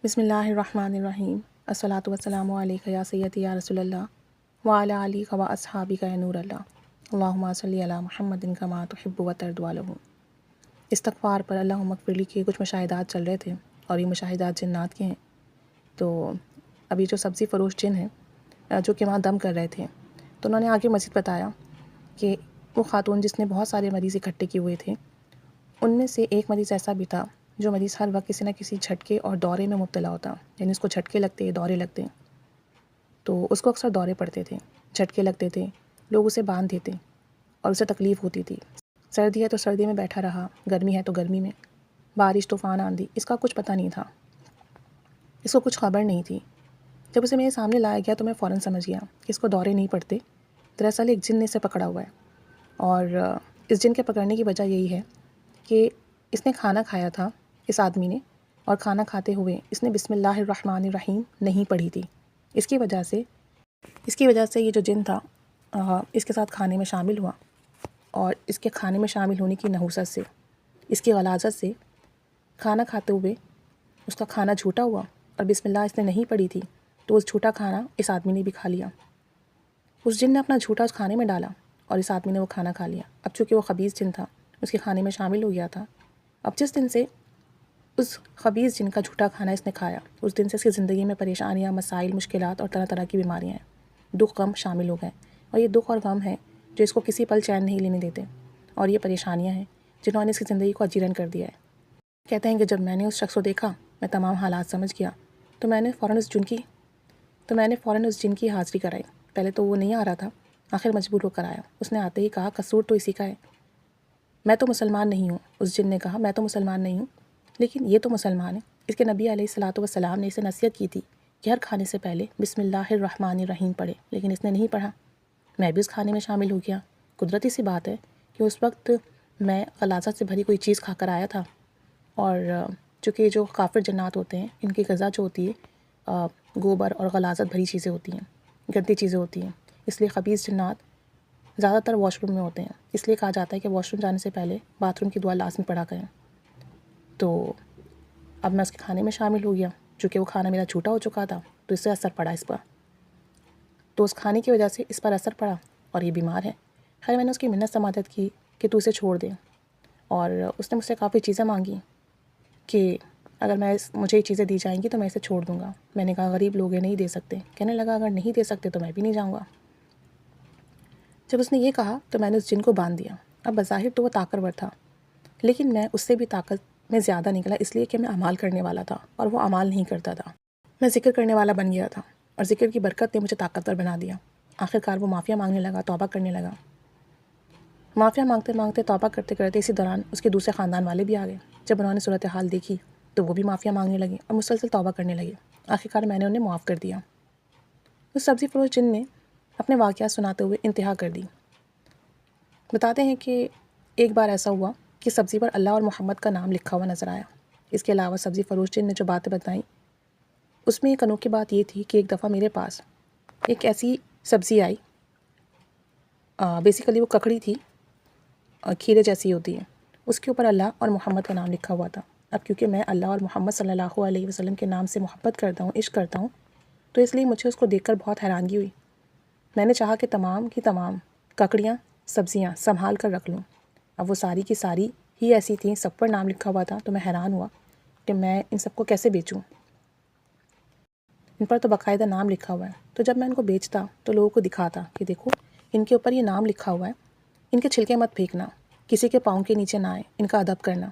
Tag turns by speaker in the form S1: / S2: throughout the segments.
S1: بسم اللہ الرحمن الرحیم الصلاۃ والسلام علیک یا سیدی یا رسول اللہ وعلی آلک و اصحابک یا نور اللہ اللہم صلی علی محمد کما تحب و ترضی عنہ۔ استغفار پر اللہم اغفر لی کے کچھ مشاہدات چل رہے تھے اور یہ مشاہدات جنات کے ہیں۔ تو ابھی جو سبزی فروش جن ہیں جو کہ وہاں دم کر رہے تھے، تو انہوں نے آگے مزید بتایا کہ وہ خاتون جس نے بہت سارے مریض اکٹھے کیے ہوئے تھے، ان میں سے ایک مریض ایسا بھی تھا جو مریض ہر وقت کسی نہ کسی جھٹکے اور دورے میں مبتلا ہوتا، یعنی اس کو جھٹکے لگتے، دورے لگتے، تو اس کو اکثر دورے پڑتے تھے، جھٹکے لگتے تھے، لوگ اسے باندھ دیتے اور اسے تکلیف ہوتی تھی۔ سردی ہے تو سردی میں بیٹھا رہا، گرمی ہے تو گرمی میں، بارش طوفان آندھی، اس کا کچھ پتہ نہیں تھا، اس کو کچھ خبر نہیں تھی۔ جب اسے میرے سامنے لایا گیا تو میں فوراً سمجھ گیا کہ اس کو دورے نہیں پڑتے، دراصل ایک جن نے اسے پکڑا ہوا ہے۔ اور اس جن کے پکڑنے کی وجہ یہی ہے کہ اس نے کھانا کھایا تھا، اس آدمی نے، اور کھانا کھاتے ہوئے اس نے بسم اللہ الرحمن الرحیم نہیں پڑھی تھی۔ اس کی وجہ سے یہ جو جن تھا اس کے ساتھ کھانے میں شامل ہوا، اور اس کے کھانے میں شامل ہونے کی نحوست سے، اس کی غلاظت سے، کھانا کھاتے ہوئے اس کا کھانا جھوٹا ہوا، اور بسم اللہ اس نے نہیں پڑھی تھی تو اس جھوٹا کھانا اس آدمی نے بھی کھا لیا۔ اس جن نے اپنا جھوٹا اس کھانے میں ڈالا اور اس آدمی نے وہ کھانا کھا لیا۔ اب چونکہ وہ خبیث جن تھا، اس کے کھانے میں شامل ہو گیا تھا، اب جس دن سے اس خبیث جن کا جھوٹا کھانا اس نے کھایا، اس دن سے اس کی زندگی میں پریشانیاں، مسائل، مشکلات اور طرح طرح کی بیماریاں ہیں، دکھ غم شامل ہو گئے، اور یہ دکھ اور غم ہیں جو اس کو کسی پل چین نہیں لینے دیتے، اور یہ پریشانیاں ہیں جنہوں نے اس کی زندگی کو اجیرن کر دیا ہے۔ کہتے ہیں کہ جب میں نے اس شخص کو دیکھا، میں تمام حالات سمجھ گیا، تو میں نے فوراً اس جن کی حاضری کرائی۔ پہلے تو وہ نہیں آ رہا تھا، آخر مجبور ہو کر آیا۔ اس نے آتے ہی کہا قصور تو اسی کا ہے، میں تو مسلمان نہیں ہوں۔ اس جن نے کہا میں تو مسلمان نہیں ہوں، لیکن یہ تو مسلمان ہے، اس کے نبی علیہ الصلاۃ والسلام نے اسے نصیحت کی تھی کہ ہر کھانے سے پہلے بسم اللہ الرحمن الرحیم پڑھے، لیکن اس نے نہیں پڑھا۔ میں بھی اس کھانے میں شامل ہو گیا۔ قدرتی سی بات ہے کہ اس وقت میں غلاظت سے بھری کوئی چیز کھا کر آیا تھا، اور چونکہ جو کافر جنات ہوتے ہیں ان کی غذا جو ہوتی ہے گوبر اور غلاظت بھری چیزیں ہوتی ہیں، گندی چیزیں ہوتی ہیں، اس لیے خبیث جنات زیادہ تر واش روم میں ہوتے ہیں۔ اس لیے کہا جاتا ہے کہ واش روم جانے سے پہلے باتھ روم کی دعا لازمی پڑھا کریں۔ تو اب میں اس کے کھانے میں شامل ہو گیا، چونکہ وہ کھانا میرا جھوٹا ہو چکا تھا تو اس سے اثر پڑا اس پر، تو اس کھانے کی وجہ سے اس پر اثر پڑا اور یہ بیمار ہے۔ خیر میں نے اس کی منت سماعت کی کہ تو اسے چھوڑ دے، اور اس نے مجھ سے کافی چیزیں مانگی کہ اگر مجھے یہ چیزیں دی جائیں گی تو میں اسے چھوڑ دوں گا۔ میں نے کہا غریب لوگ نہیں دے سکتے۔ کہنے لگا اگر نہیں دے سکتے تو میں بھی نہیں جاؤں گا۔ جب اس نے یہ کہا تو میں نے اس جن کو باندھ دیا۔ اب بظاہر تو وہ طاقتور تھا، لیکن میں اس سے بھی طاقت میں زیادہ نکلا، اس لیے کہ میں اعمال کرنے والا تھا اور وہ اعمال نہیں کرتا تھا۔ میں ذکر کرنے والا بن گیا تھا، اور ذکر کی برکت نے مجھے طاقتور بنا دیا۔ آخرکار وہ معافیہ مانگنے لگا، توبہ کرنے لگا۔ معافیہ مانگتے مانگتے، توبہ کرتے کرتے اسی دوران اس کے دوسرے خاندان والے بھی آ گئے۔ جب انہوں نے صورتحال دیکھی تو وہ بھی معافیہ مانگنے لگے اور مسلسل توبہ کرنے لگے۔ آخرکار میں نے انہیں معاف کر دیا۔ اس سبزی فروش جن نے اپنے واقعات سناتے ہوئے انتہا کر دی۔ بتاتے ہیں کہ ایک بار ایسا ہوا کہ سبزی پر اللہ اور محمد کا نام لکھا ہوا نظر آیا۔ اس کے علاوہ سبزی فروش جن نے جو باتیں بتائیں اس میں ایک انوکھی بات یہ تھی کہ ایک دفعہ میرے پاس ایک ایسی سبزی آئی، بیسیکلی وہ ککڑی تھی، کھیرے جیسی ہوتی ہے، اس کے اوپر اللہ اور محمد کا نام لکھا ہوا تھا۔ اب کیونکہ میں اللہ اور محمد صلی اللہ علیہ وسلم کے نام سے محبت کرتا ہوں، عشق کرتا ہوں، تو اس لیے مجھے اس کو دیکھ کر بہت حیرانگی ہوئی۔ میں نے چاہا کہ تمام کی تمام ککڑیاں، سبزیاں سنبھال کر رکھ لوں۔ اب وہ ساری کی ساری ہی ایسی تھیں، سب پر نام لکھا ہوا تھا، تو میں حیران ہوا کہ میں ان سب کو کیسے بیچوں، ان پر تو باقاعدہ نام لکھا ہوا ہے۔ تو جب میں ان کو بیچتا تو لوگوں کو دکھاتا کہ دیکھو ان کے اوپر یہ نام لکھا ہوا ہے، ان کے چھلکے مت پھینکنا، کسی کے پاؤں کے نیچے نہ آئے، ان کا ادب کرنا۔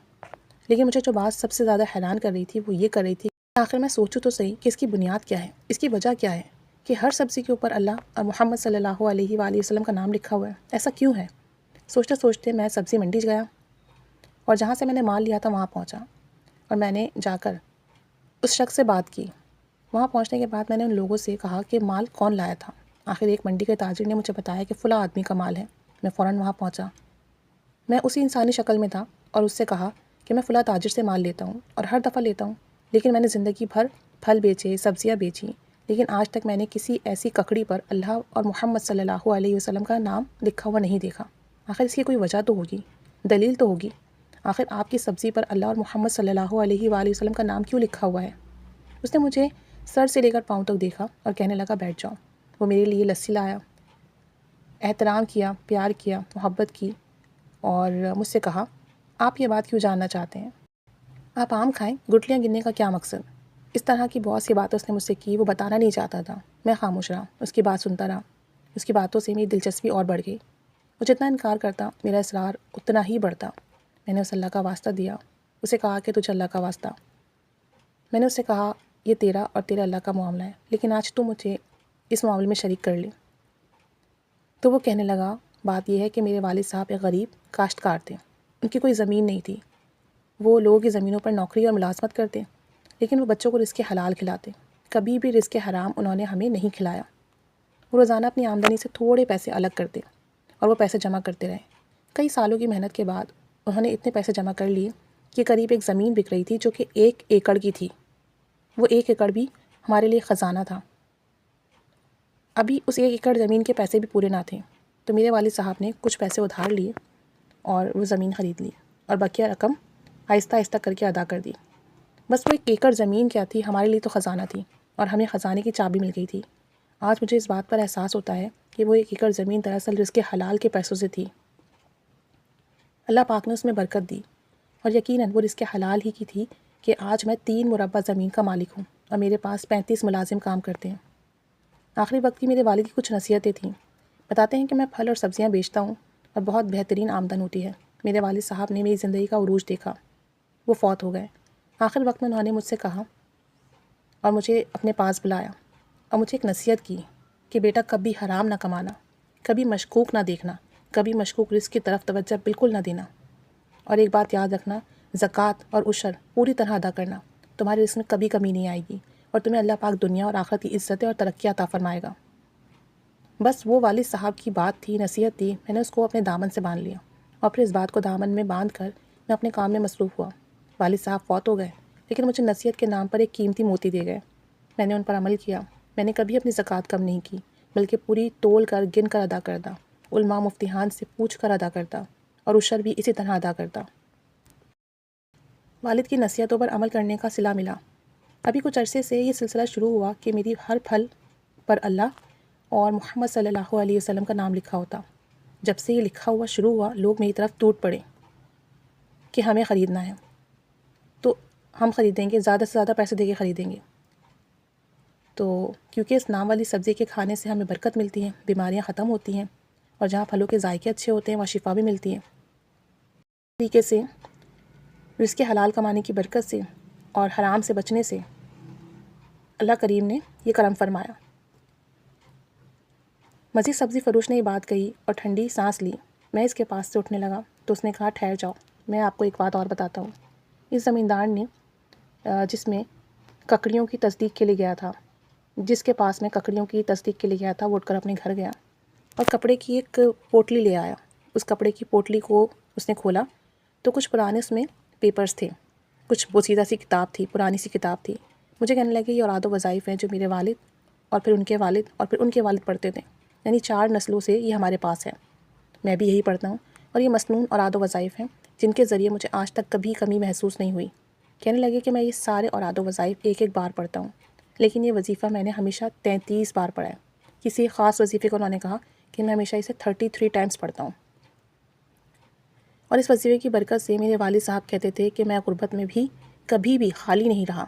S1: لیکن مجھے جو بات سب سے زیادہ حیران کر رہی تھی وہ یہ کر رہی تھی کہ آخر میں سوچوں تو صحیح کہ اس کی بنیاد کیا ہے، اس کی وجہ کیا ہے کہ ہر سبزی کے اوپر اللہ اور محمد صلی اللہ علیہ وآلہ وسلم کا نام لکھا ہوا ہے، ایسا کیوں ہے؟ سوچتے سوچتے میں سبزی منڈی گیا، اور جہاں سے میں نے مال لیا تھا وہاں پہنچا، اور میں نے جا کر اس شخص سے بات کی۔ وہاں پہنچنے کے بعد میں نے ان لوگوں سے کہا کہ مال کون لایا تھا۔ آخر ایک منڈی کے تاجر نے مجھے بتایا کہ فلاں آدمی کا مال ہے۔ میں فوراً وہاں پہنچا، میں اسی انسانی شکل میں تھا، اور اس سے کہا کہ میں فلاں تاجر سے مال لیتا ہوں اور ہر دفعہ لیتا ہوں، لیکن میں نے زندگی بھر پھل بیچے، سبزیاں بیچیں، لیکن آج تک میں نے کسی ایسی ککڑی پر اللہ اور محمد صلی اللہ علیہ وسلم کا نام لکھا ہوا نہیں دیکھا۔ آخر اس کی کوئی وجہ تو ہوگی، دلیل تو ہوگی۔ آخر آپ کی سبزی پر اللہ اور محمد صلی اللہ علیہ وآلہ وسلم کا نام کیوں لکھا ہوا ہے؟ اس نے مجھے سر سے لے کر پاؤں تک دیکھا اور کہنے لگا بیٹھ جاؤ۔ وہ میرے لیے لسی لایا، احترام کیا، پیار کیا، محبت کی، اور مجھ سے کہا آپ یہ بات کیوں جاننا چاہتے ہیں؟ آپ آم کھائیں، گٹلیاں گننے کا کیا مقصد؟ اس طرح کی بہت سی باتیں اس نے مجھ سے کی۔ وہ بتانا نہیں چاہتا تھا، میں خاموش رہا، اس کی بات سنتا رہا۔ اس کی باتوں سے میری دلچسپی اور بڑھ گئی۔ وہ جتنا انکار کرتا میرا اصرار اتنا ہی بڑھتا۔ میں نے اسے اللہ کا واسطہ دیا، اسے کہا کہ تجھے اللہ کا واسطہ۔ میں نے اسے کہا یہ تیرا اور تیرے اللہ کا معاملہ ہے، لیکن آج تو مجھے اس معاملے میں شریک کر لی۔ تو وہ کہنے لگا بات یہ ہے کہ میرے والد صاحب ایک غریب کاشتکار تھے، ان کی کوئی زمین نہیں تھی۔ وہ لوگوں کی زمینوں پر نوکری اور ملازمت کرتے، لیکن وہ بچوں کو رزق حلال کھلاتے، کبھی بھی رزق حرام انہوں نے ہمیں نہیں کھلایا۔ وہ روزانہ اپنی آمدنی سے تھوڑے پیسے الگ کرتے اور وہ پیسے جمع کرتے رہے۔ کئی سالوں کی محنت کے بعد انہوں نے اتنے پیسے جمع کر لیے کہ قریب ایک زمین بک رہی تھی جو کہ 1 ایکڑ کی تھی۔ وہ 1 ایکڑ بھی ہمارے لیے خزانہ تھا۔ ابھی اس 1 ایکڑ زمین کے پیسے بھی پورے نہ تھے، تو میرے والد صاحب نے کچھ پیسے ادھار لیے اور وہ زمین خرید لی اور بقیہ رقم آہستہ آہستہ کر کے ادا کر دی۔ بس وہ 1 ایکڑ زمین کیا تھی، ہمارے لیے تو خزانہ تھی، اور ہمیں خزانے کی چابی مل گئی تھی۔ آج مجھے اس بات پر احساس ہوتا ہے کہ وہ 1 ایکڑ زمین دراصل رزق حلال کے پیسوں سے تھی۔ اللہ پاک نے اس میں برکت دی، اور یقیناً وہ رزق حلال ہی کی تھی کہ آج میں 3 مربع زمین کا مالک ہوں اور میرے پاس 35 ملازم کام کرتے ہیں۔ آخری وقت کی میرے والد کی کچھ نصیحتیں تھیں۔ بتاتے ہیں کہ میں پھل اور سبزیاں بیچتا ہوں اور بہت بہترین آمدن ہوتی ہے۔ میرے والد صاحب نے میری زندگی کا عروج دیکھا، وہ فوت ہو گئے۔ آخر وقت میں انہوں نے مجھ سے کہا اور مجھے اپنے پاس بلایا اور مجھے ایک نصیحت کی کہ بیٹا کبھی حرام نہ کمانا، کبھی مشکوک نہ دیکھنا، کبھی مشکوک رزق کی طرف توجہ بالکل نہ دینا، اور ایک بات یاد رکھنا، زکوٰۃ اور عشر پوری طرح ادا کرنا، تمہارے رزق میں کبھی کمی نہیں آئے گی اور تمہیں اللہ پاک دنیا اور آخرت کی عزتیں اور ترقی عطا فرمائے گا۔ بس وہ والد صاحب کی بات تھی، نصیحت تھی، میں نے اس کو اپنے دامن سے باندھ لیا اور پھر اس بات کو دامن میں باندھ کر میں اپنے کام میں مصروف ہوا۔ والد صاحب فوت ہو گئے، لیکن مجھے نصیحت کے نام پر ایک قیمتی موتی دے گئے۔ میں نے ان پر عمل کیا۔ میں نے کبھی اپنی زکوٰۃ کم نہیں کی، بلکہ پوری تول کر گن کر ادا کرتا، علماء مفتیان سے پوچھ کر ادا کرتا، اور عشر بھی اسی طرح ادا کرتا۔ والد کی نصیحتوں پر عمل کرنے کا صلہ ملا۔ ابھی کچھ عرصے سے یہ سلسلہ شروع ہوا کہ میری ہر پھل پر اللہ اور محمد صلی اللہ علیہ وسلم کا نام لکھا ہوتا۔ جب سے یہ لکھا ہوا شروع ہوا، لوگ میری طرف ٹوٹ پڑے کہ ہمیں خریدنا ہے، تو ہم خریدیں گے، زیادہ سے زیادہ پیسے دے کے خریدیں گے۔ تو کیونکہ اس نام والی سبزی کے کھانے سے ہمیں برکت ملتی ہے، بیماریاں ختم ہوتی ہیں، اور جہاں پھلوں کے ذائقے اچھے ہوتے ہیں وہاں شفا بھی ملتی ہے۔ اس طریقے سے رزق حلال کمانے کی برکت سے اور حرام سے بچنے سے اللہ کریم نے یہ کرم فرمایا۔ مزید سبزی فروش نے یہ بات کہی اور ٹھنڈی سانس لی۔ میں اس کے پاس سے اٹھنے لگا تو اس نے کہا ٹھہر جاؤ، میں آپ کو ایک بات اور بتاتا ہوں۔ اس زمیندار نے جس میں ککڑیوں کی تصدیق کے لیے گیا تھا، جس کے پاس میں ککڑیوں کی تصدیق کے لیے گیا تھا، وہ اٹھ کر اپنے گھر گیا اور کپڑے کی ایک پوٹلی لے آیا۔ اس کپڑے کی پوٹلی کو اس نے کھولا تو کچھ پرانے اس میں پیپرز تھے، کچھ بوسیدہ سی کتاب تھی، پرانی سی کتاب تھی۔ مجھے کہنے لگے یہ اوراد و وظائف ہیں جو میرے والد اور پھر ان کے والد اور پھر ان کے والد پڑھتے تھے، یعنی 4 نسلوں سے یہ ہمارے پاس ہے۔ میں بھی یہی پڑھتا ہوں، اور یہ مسنون اوراد و وظائف ہیں جن کے ذریعے مجھے آج تک کبھی کمی محسوس نہیں ہوئی۔ کہنے لگے کہ میں یہ سارے اوراد و وظائف ایک ایک بار پڑھتا ہوں، لیکن یہ وظیفہ میں نے ہمیشہ 33 بار پڑھا ہے۔ کسی خاص وظیفے کو انہوں نے کہا کہ میں ہمیشہ اسے 33 ٹائمز پڑھتا ہوں، اور اس وظیفے کی برکت سے میرے والد صاحب کہتے تھے کہ میں غربت میں بھی کبھی بھی خالی نہیں رہا۔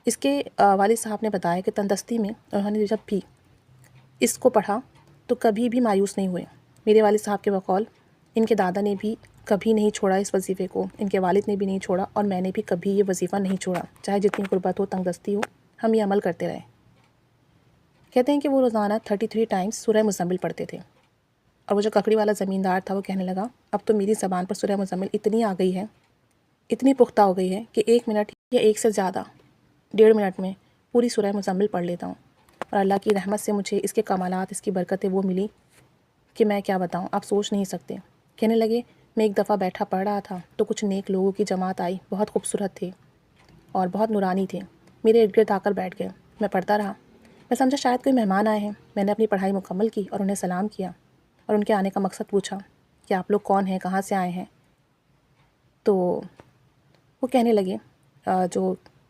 S1: اس کے والد صاحب نے بتایا کہ تندرستی میں انہوں نے جب بھی اس کو پڑھا تو کبھی بھی مایوس نہیں ہوئے۔ میرے والد صاحب کے بقول ان کے دادا نے بھی کبھی نہیں چھوڑا اس وظیفے کو، ان کے والد نے بھی نہیں چھوڑا، اور میں نے بھی کبھی یہ وظیفہ نہیں چھوڑا، چاہے جتنی غربت ہو، تنگدستی ہو، ہم یہ عمل کرتے رہے۔ کہتے ہیں کہ وہ روزانہ 33 ٹائمز سورہ مزمل پڑھتے تھے، اور وہ جو ککڑی والا زمیندار تھا وہ کہنے لگا اب تو میری زبان پر سورہ مزمل اتنی آ گئی ہے، اتنی پختہ ہو گئی ہے کہ 1 منٹ یا 1 سے زیادہ 1.5 منٹ میں پوری سورہ مزمل پڑھ لیتا ہوں، اور اللہ کی رحمت سے مجھے اس کے کمالات، اس کی برکتیں وہ ملی کہ میں کیا بتاؤں، آپ سوچ نہیں سکتے۔ کہنے لگے میں ایک دفعہ بیٹھا پڑھ رہا تھا تو کچھ نیک لوگوں کی جماعت آئی، بہت خوبصورت تھے اور بہت نورانی تھے، میرے ارد گرد آ کر بیٹھ گئے۔ میں پڑھتا رہا، میں سمجھا شاید کوئی مہمان آئے ہیں۔ میں نے اپنی پڑھائی مکمل کی اور انہیں سلام کیا اور ان کے آنے کا مقصد پوچھا کہ آپ لوگ کون ہیں، کہاں سے آئے ہیں۔ تو وہ کہنے لگے جو